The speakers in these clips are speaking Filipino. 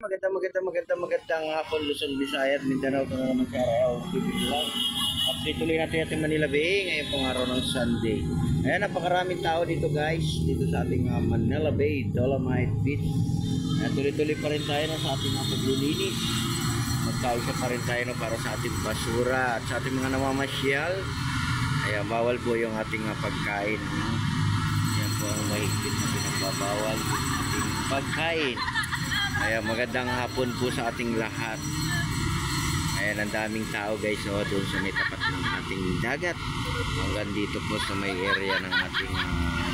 Magandang hapon, Luzon, Visayas, Mindanao, kung naman sa araw, bibigyan. Update tuloy natin ating Manila Bay ngayong pong araw ng Sunday. Ayan, napakaraming tao dito guys, dito sa ating Manila Bay, Dolomite Beach. Ayan, tuloy-tuloy pa rin tayo sa ating paglilinis. Magkaisa pa rin tayo para sa ating basura at sa ating mga namamasyal. Ayan, bawal po yung ating pagkain. Ayan po ang mahigpit na pinagbabawal ating pagkain. Ayan, magandang hapon po sa ating lahat. Ayan, ang daming tao guys, doon sa may tapat ng ating dagat. Hanggang dito po sa may area ng ating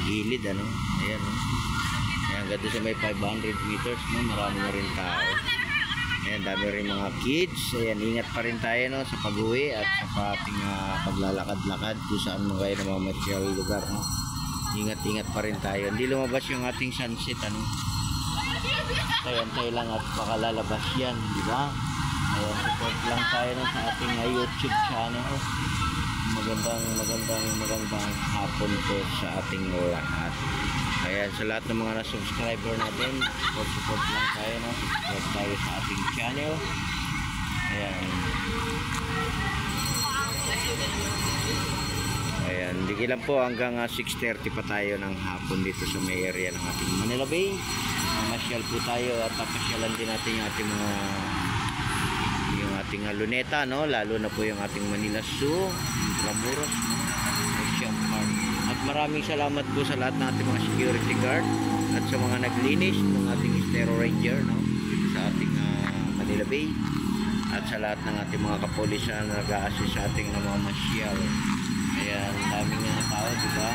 gilid, ano. Ayan, ayan, hanggang doon sa may 500 meters, marami na rin tao. Ayan, dami rin mga kids. Ayan, ingat pa rin tayo sa pag-uwi at sa ating paglalakad-lakad kung saan mga kayo na mga material lugar. Ingat-ingat pa rin tayo. Hindi lumabas yung ating sunset, Tayo lang at baka lalabas yan, di ba? Ayan, support lang tayo sa ating YouTube channel. Magandang hapon po sa ating lahat. Ayan, sa lahat ng mga na-subscriber natin, support lang tayo, support tayo sa ating channel. Ayan, hindi lang po hanggang 6:30 pa tayo ng hapon dito sa may area ng ating Manila Bay. Masyal po tayo at papasyalan din natin yung ating Luneta, lalo na po yung ating Manila Zoo, Intramuros, Ocean Park. At maraming salamat po sa lahat ng ating mga security guard at sa mga naglinis ng ating Estero Ranger dito sa ating Manila Bay, at sa lahat ng ating mga kapulisan na nag-a-assist sa ating namamasyal. Ayan, daming tao, diba?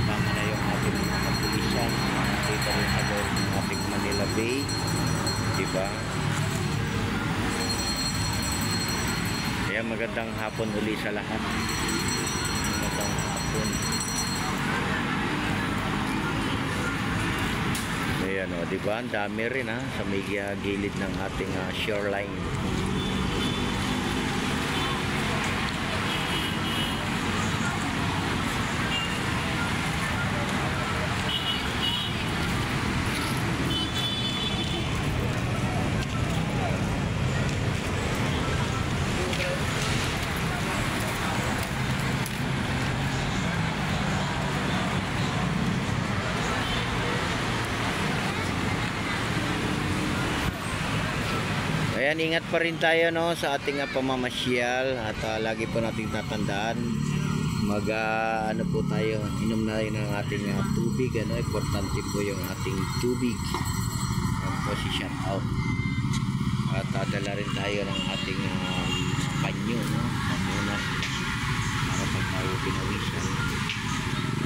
Tama na yung ating mga kapulisan dito rin sa loob ng ating Manila Bay, diba? Kaya magandang hapon uli sa lahat. Magandang hapon. Ayan, diba? Ang dami rin sa may gilid ng ating shoreline. Ayan, ingat pa rin tayo sa ating pamamasyal at lagi po nating tatandaan ano po tayo, inom na rin ng ating tubig, importante po yung ating tubig. Ayan po si shout out. At dala rin tayo ng ating panyo, pamunas para pag tayo pinawisan.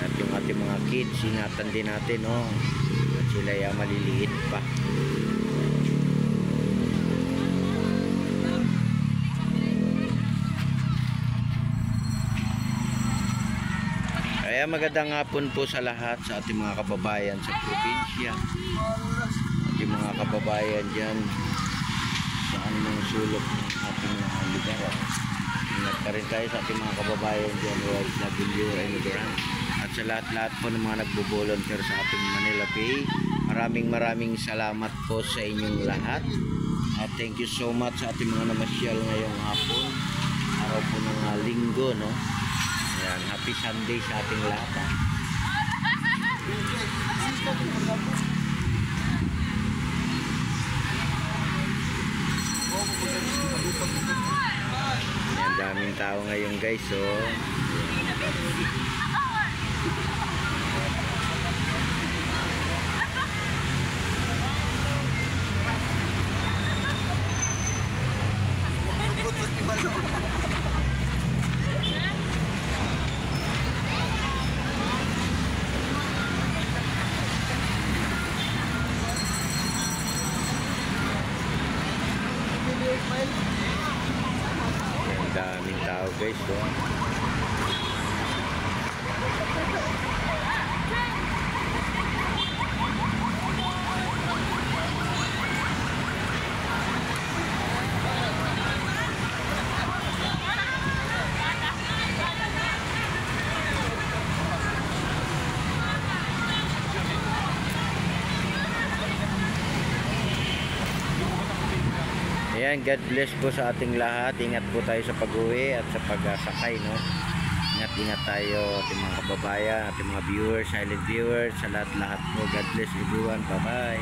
At yung ating mga kids, ingatan din natin, at sila maliliit pa. Kaya magandang hapon po sa lahat sa ating mga kababayan sa probinsya, ating mga kababayan dyan sa anumang sulok ng ating mga lugar. Ingat pa rin tayo sa ating mga kababayan dyan, OFW, immigrant, at sa lahat-lahat po ng mga nagbo-volunteer sa ating Manila Bay. Maraming salamat po sa inyong lahat. At thank you so much sa ating mga namasyal ngayong hapon, araw po ng linggo, Ayan, happy Sunday sa ating lahat. Ayan, daming tao ngayon guys, Ang daming tao guys, Ayan, God bless po sa ating lahat. Ingat po tayo sa pag-uwi at sa pagsakay, no? Ingat tayo, ating mga kababayan, ating mga viewers, silent viewers, sa lahat-lahat po. God bless everyone. Bye-bye.